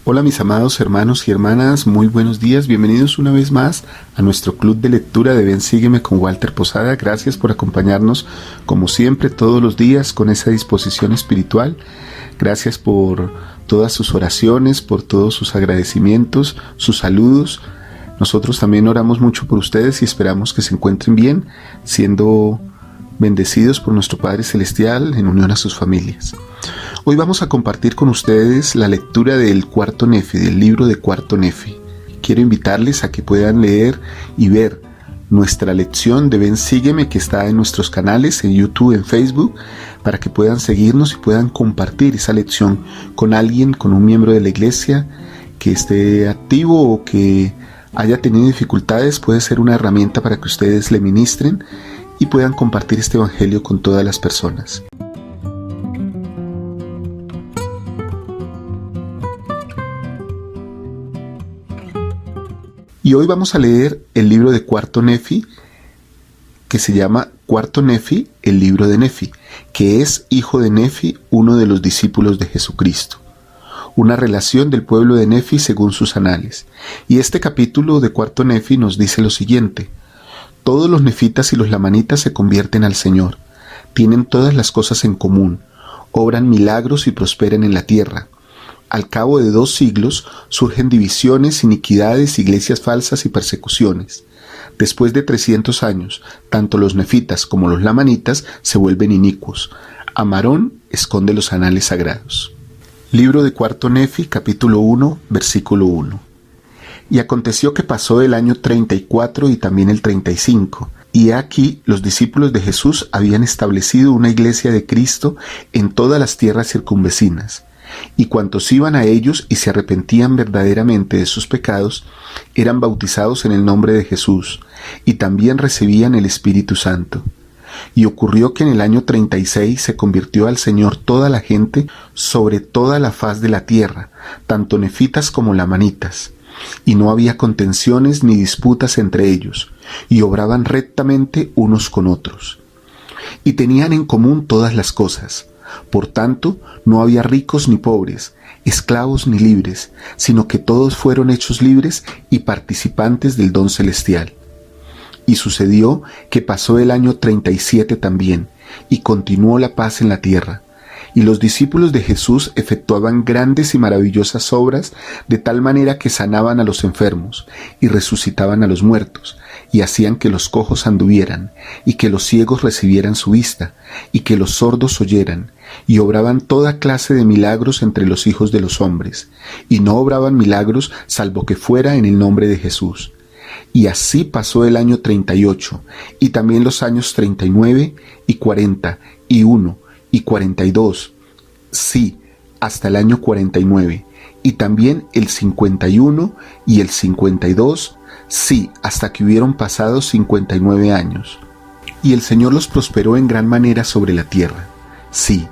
Hola mis amados hermanos y hermanas, muy buenos días, bienvenidos una vez más a nuestro club de lectura de Ven Sígueme con Walter Posada. Gracias por acompañarnos como siempre todos los días con esa disposición espiritual. Gracias por todas sus oraciones, por todos sus agradecimientos, sus saludos. Nosotros también oramos mucho por ustedes y esperamos que se encuentren bien, siendo bendecidos por nuestro Padre Celestial en unión a sus familias. Hoy vamos a compartir con ustedes la lectura del Cuarto Nefi, del libro de Cuarto Nefi. Quiero invitarles a que puedan leer y ver nuestra lección de Ven Sígueme, que está en nuestros canales, en YouTube, en Facebook, para que puedan seguirnos y puedan compartir esa lección con alguien, con un miembro de la iglesia que esté activo o que haya tenido dificultades. Puede ser una herramienta para que ustedes le ministren y puedan compartir este evangelio con todas las personas. Y hoy vamos a leer el libro de Cuarto Nefi, que se llama Cuarto Nefi, el libro de Nefi, que es hijo de Nefi, uno de los discípulos de Jesucristo. Una relación del pueblo de Nefi según sus anales. Y este capítulo de Cuarto Nefi nos dice lo siguiente: todos los nefitas y los lamanitas se convierten al Señor, tienen todas las cosas en común, obran milagros y prosperan en la tierra. Al cabo de 2 siglos surgen divisiones, iniquidades, iglesias falsas y persecuciones. Después de 300 años, tanto los nefitas como los lamanitas se vuelven inicuos. Amarón esconde los anales sagrados. Libro de Cuarto Nefi, capítulo 1, versículo 1. Y aconteció que pasó el año 34 y también el 35. Y aquí los discípulos de Jesús habían establecido una iglesia de Cristo en todas las tierras circunvecinas. Y cuantos iban a ellos y se arrepentían verdaderamente de sus pecados, eran bautizados en el nombre de Jesús, y también recibían el Espíritu Santo. Y ocurrió que en el año 36 se convirtió al Señor toda la gente sobre toda la faz de la tierra, tanto nefitas como lamanitas. Y no había contenciones ni disputas entre ellos, y obraban rectamente unos con otros. Y tenían en común todas las cosas. Por tanto, no había ricos ni pobres, esclavos ni libres, sino que todos fueron hechos libres y participantes del don celestial. Y sucedió que pasó el año 37 también, y continuó la paz en la tierra. Y los discípulos de Jesús efectuaban grandes y maravillosas obras, de tal manera que sanaban a los enfermos, y resucitaban a los muertos, y hacían que los cojos anduvieran, y que los ciegos recibieran su vista, y que los sordos oyeran, y obraban toda clase de milagros entre los hijos de los hombres, y no obraban milagros salvo que fuera en el nombre de Jesús. Y así pasó el año 38, y también los años 39, y 40, y 1, y 42, sí, hasta el año 49, y también el 51 y el 52, sí, hasta que hubieron pasado 59 años. Y el Señor los prosperó en gran manera sobre la tierra, sí,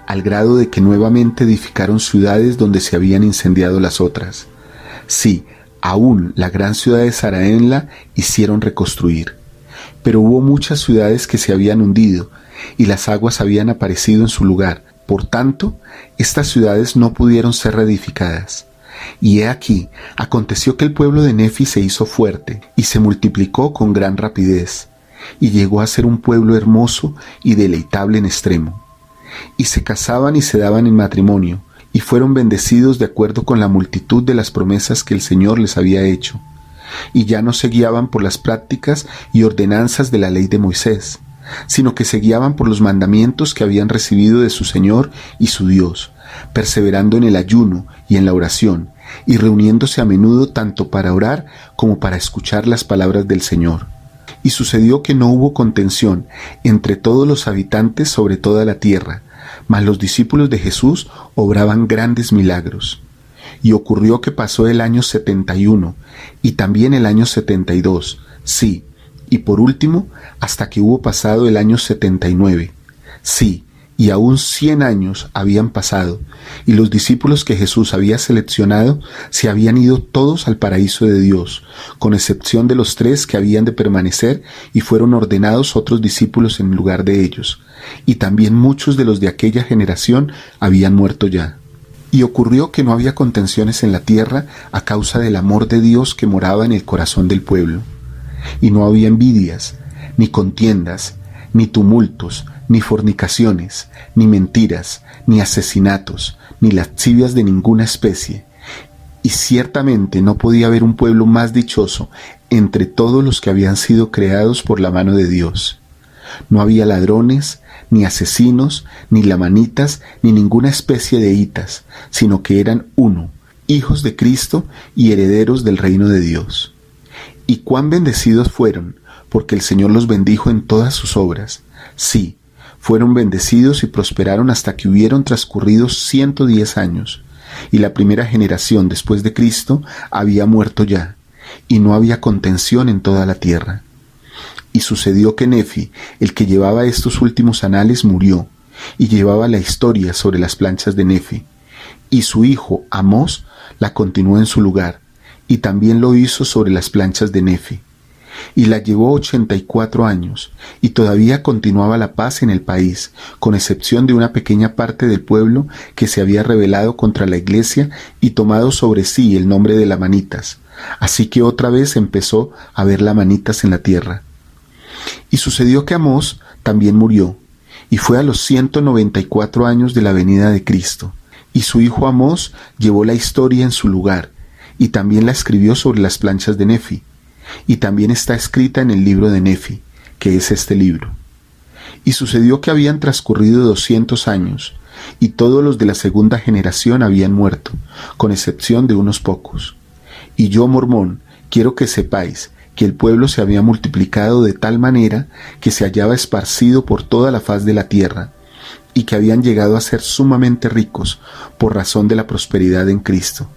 al grado de que nuevamente edificaron ciudades donde se habían incendiado las otras. Sí, aún la gran ciudad de Saraenla hicieron reconstruir. Pero hubo muchas ciudades que se habían hundido, y las aguas habían aparecido en su lugar. Por tanto, estas ciudades no pudieron ser reedificadas. Y he aquí, aconteció que el pueblo de Nefi se hizo fuerte, y se multiplicó con gran rapidez, y llegó a ser un pueblo hermoso y deleitable en extremo. Y se casaban y se daban en matrimonio, y fueron bendecidos de acuerdo con la multitud de las promesas que el Señor les había hecho. Y ya no se guiaban por las prácticas y ordenanzas de la ley de Moisés, sino que se guiaban por los mandamientos que habían recibido de su Señor y su Dios, perseverando en el ayuno y en la oración, y reuniéndose a menudo tanto para orar como para escuchar las palabras del Señor. Y sucedió que no hubo contención entre todos los habitantes sobre toda la tierra, mas los discípulos de Jesús obraban grandes milagros. Y ocurrió que pasó el año 71, y también el año 72, sí, y por último, hasta que hubo pasado el año 79. Sí, y aún 100 años habían pasado, y los discípulos que Jesús había seleccionado se habían ido todos al paraíso de Dios, con excepción de los 3 que habían de permanecer, y fueron ordenados otros discípulos en lugar de ellos. Y también muchos de los de aquella generación habían muerto ya. Y ocurrió que no había contenciones en la tierra a causa del amor de Dios que moraba en el corazón del pueblo. Y no había envidias, ni contiendas, ni tumultos, ni fornicaciones, ni mentiras, ni asesinatos, ni lascivias de ninguna especie. Y ciertamente no podía haber un pueblo más dichoso entre todos los que habían sido creados por la mano de Dios. No había ladrones, ni asesinos, ni lamanitas, ni ninguna especie de hitas, sino que eran uno, hijos de Cristo y herederos del reino de Dios. Y cuán bendecidos fueron, porque el Señor los bendijo en todas sus obras. Sí, fueron bendecidos y prosperaron hasta que hubieron transcurrido 110 años. Y la primera generación después de Cristo había muerto ya, y no había contención en toda la tierra. Y sucedió que Nefi, el que llevaba estos últimos anales, murió, y llevaba la historia sobre las planchas de Nefi. Y su hijo, Amós, la continuó en su lugar, y también lo hizo sobre las planchas de Nefi. Y la llevó 84 años, y todavía continuaba la paz en el país, con excepción de una pequeña parte del pueblo que se había rebelado contra la iglesia y tomado sobre sí el nombre de lamanitas. Así que otra vez empezó a haber lamanitas en la tierra. Y sucedió que Amós también murió, y fue a los 194 años de la venida de Cristo. Y su hijo Amós llevó la historia en su lugar, y también la escribió sobre las planchas de Nefi, y también está escrita en el libro de Nefi, que es este libro. Y sucedió que habían transcurrido 200 años, y todos los de la segunda generación habían muerto, con excepción de unos pocos. Y yo, Mormón, quiero que sepáis que el pueblo se había multiplicado de tal manera que se hallaba esparcido por toda la faz de la tierra, y que habían llegado a ser sumamente ricos por razón de la prosperidad en Cristo.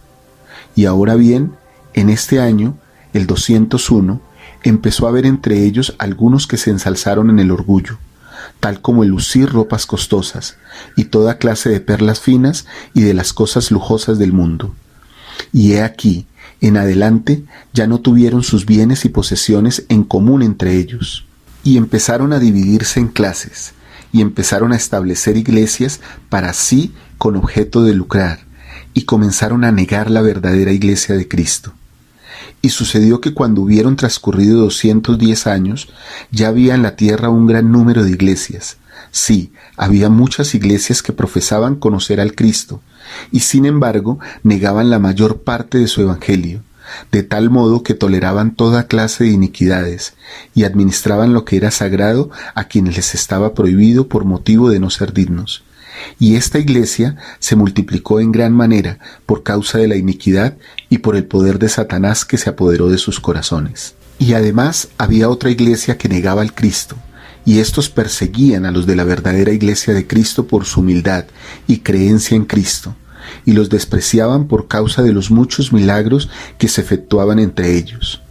Y ahora bien, en este año, el 201, empezó a haber entre ellos algunos que se ensalzaron en el orgullo, tal como el lucir ropas costosas, y toda clase de perlas finas y de las cosas lujosas del mundo. Y he aquí, en adelante, ya no tuvieron sus bienes y posesiones en común entre ellos, y empezaron a dividirse en clases, y empezaron a establecer iglesias para sí con objeto de lucrar, y comenzaron a negar la verdadera iglesia de Cristo. Y sucedió que cuando hubieron transcurrido 210 años, ya había en la tierra un gran número de iglesias. Sí, había muchas iglesias que profesaban conocer al Cristo, y sin embargo negaban la mayor parte de su evangelio, de tal modo que toleraban toda clase de iniquidades, y administraban lo que era sagrado a quienes les estaba prohibido por motivo de no ser dignos. Y esta iglesia se multiplicó en gran manera por causa de la iniquidad y por el poder de Satanás que se apoderó de sus corazones. Y además había otra iglesia que negaba al Cristo, y estos perseguían a los de la verdadera iglesia de Cristo por su humildad y creencia en Cristo, y los despreciaban por causa de los muchos milagros que se efectuaban entre ellos.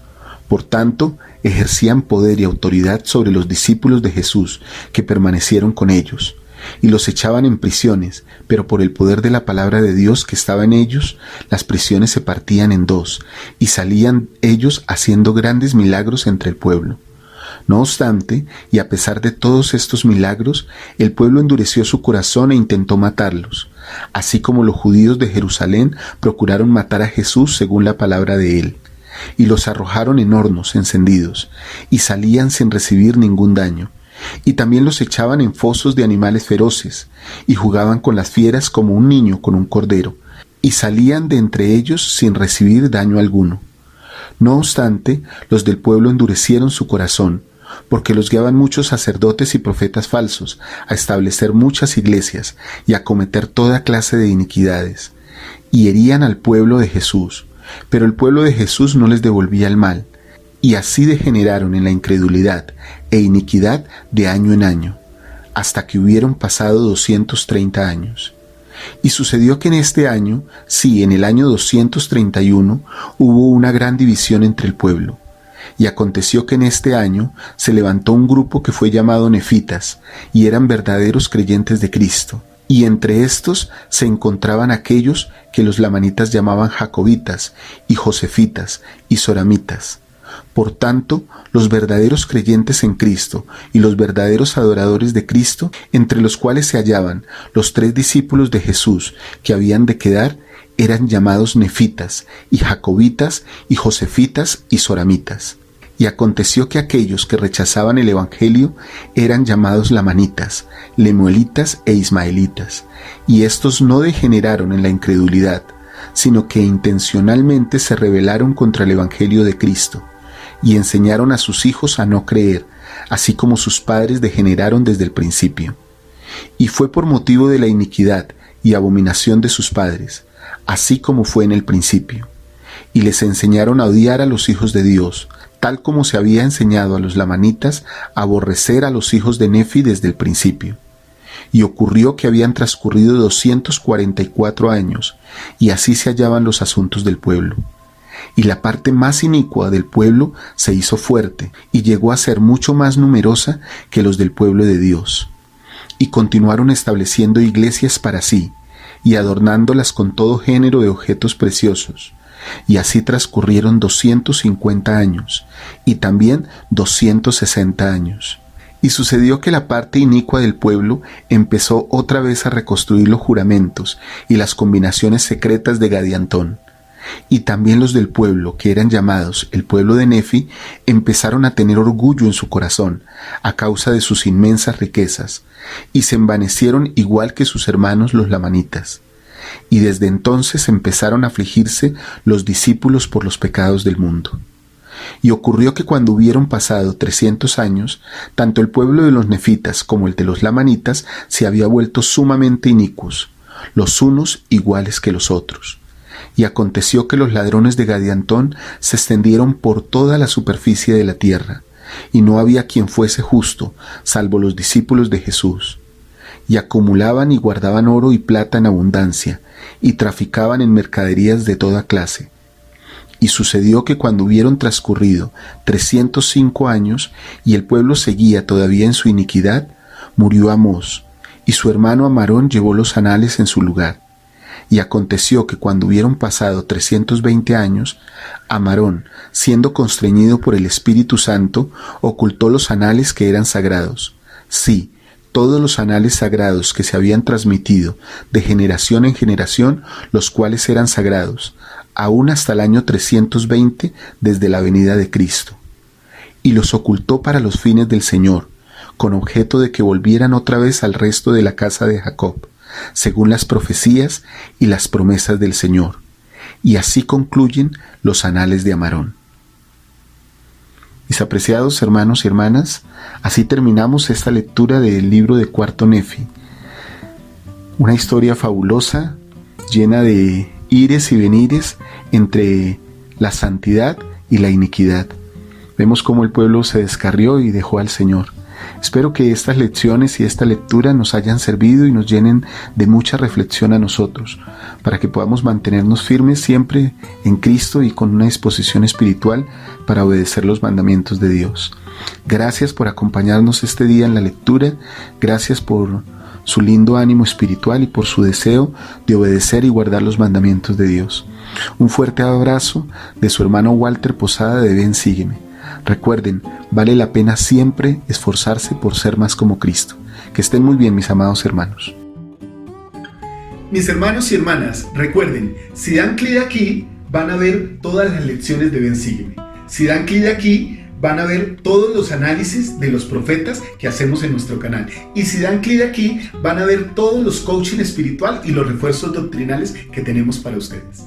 Por tanto, ejercían poder y autoridad sobre los discípulos de Jesús que permanecieron con ellos, y los echaban en prisiones, pero por el poder de la palabra de Dios que estaba en ellos, las prisiones se partían en dos, y salían ellos haciendo grandes milagros entre el pueblo. No obstante, y a pesar de todos estos milagros, el pueblo endureció su corazón e intentó matarlos, así como los judíos de Jerusalén procuraron matar a Jesús según la palabra de él, y los arrojaron en hornos encendidos, y salían sin recibir ningún daño. Y también los echaban en fosos de animales feroces, y jugaban con las fieras como un niño con un cordero, y salían de entre ellos sin recibir daño alguno. No obstante, los del pueblo endurecieron su corazón, porque los guiaban muchos sacerdotes y profetas falsos a establecer muchas iglesias y a cometer toda clase de iniquidades, y herían al pueblo de Jesús, pero el pueblo de Jesús no les devolvía el mal, y así degeneraron en la incredulidad e iniquidad de año en año, hasta que hubieron pasado 230 años. Y sucedió que en este año, sí, en el año 231, hubo una gran división entre el pueblo. Y aconteció que en este año se levantó un grupo que fue llamado Nefitas, y eran verdaderos creyentes de Cristo. Y entre estos se encontraban aquellos que los lamanitas llamaban Jacobitas, y Josefitas, y Soramitas. Por tanto, los verdaderos creyentes en Cristo y los verdaderos adoradores de Cristo, entre los cuales se hallaban los 3 discípulos de Jesús que habían de quedar, eran llamados nefitas, y jacobitas, y josefitas, y soramitas. Y aconteció que aquellos que rechazaban el evangelio eran llamados lamanitas, lemuelitas e ismaelitas, y estos no degeneraron en la incredulidad, sino que intencionalmente se rebelaron contra el evangelio de Cristo, y enseñaron a sus hijos a no creer, así como sus padres degeneraron desde el principio. Y fue por motivo de la iniquidad y abominación de sus padres, así como fue en el principio. Y les enseñaron a odiar a los hijos de Dios, tal como se había enseñado a los lamanitas a aborrecer a los hijos de Nefi desde el principio. Y ocurrió que habían transcurrido 244 años, y así se hallaban los asuntos del pueblo. Y la parte más inicua del pueblo se hizo fuerte, y llegó a ser mucho más numerosa que los del pueblo de Dios. Y continuaron estableciendo iglesias para sí, y adornándolas con todo género de objetos preciosos. Y así transcurrieron 250 años, y también 260 años. Y sucedió que la parte inicua del pueblo empezó otra vez a reconstruir los juramentos y las combinaciones secretas de Gadiantón. Y también los del pueblo, que eran llamados el pueblo de Nefi, empezaron a tener orgullo en su corazón, a causa de sus inmensas riquezas, y se envanecieron igual que sus hermanos los lamanitas. Y desde entonces empezaron a afligirse los discípulos por los pecados del mundo. Y ocurrió que cuando hubieron pasado 300 años, tanto el pueblo de los nefitas como el de los lamanitas se había vuelto sumamente inicuos, los unos iguales que los otros. Y aconteció que los ladrones de Gadiantón se extendieron por toda la superficie de la tierra, y no había quien fuese justo, salvo los discípulos de Jesús. Y acumulaban y guardaban oro y plata en abundancia, y traficaban en mercaderías de toda clase. Y sucedió que cuando hubieron transcurrido 305 años, y el pueblo seguía todavía en su iniquidad, murió Amós, y su hermano Amarón llevó los anales en su lugar. Y aconteció que cuando hubieron pasado 320 años, Amarón, siendo constreñido por el Espíritu Santo, ocultó los anales que eran sagrados. Sí, todos los anales sagrados que se habían transmitido de generación en generación, los cuales eran sagrados, aún hasta el año 320 desde la venida de Cristo. Y los ocultó para los fines del Señor, con objeto de que volvieran otra vez al resto de la casa de Jacob, según las profecías y las promesas del Señor. Y así concluyen los anales de Amarón. Mis apreciados hermanos y hermanas, así terminamos esta lectura del libro de Cuarto Nefi. Una historia fabulosa, llena de ires y venires entre la santidad y la iniquidad. Vemos cómo el pueblo se descarrió y dejó al Señor. Espero que estas lecciones y esta lectura nos hayan servido y nos llenen de mucha reflexión a nosotros, para que podamos mantenernos firmes siempre en Cristo y con una disposición espiritual para obedecer los mandamientos de Dios. Gracias por acompañarnos este día en la lectura, gracias por su lindo ánimo espiritual y por su deseo de obedecer y guardar los mandamientos de Dios. Un fuerte abrazo de su hermano Walter Posada de Ven Sígueme. Recuerden, vale la pena siempre esforzarse por ser más como Cristo. Que estén muy bien, mis amados hermanos. Mis hermanos y hermanas, recuerden, si dan clic aquí, van a ver todas las lecciones de Ven Sígueme. Si dan clic aquí, van a ver todos los análisis de los profetas que hacemos en nuestro canal. Y si dan clic aquí, van a ver todos los coaching espiritual y los refuerzos doctrinales que tenemos para ustedes.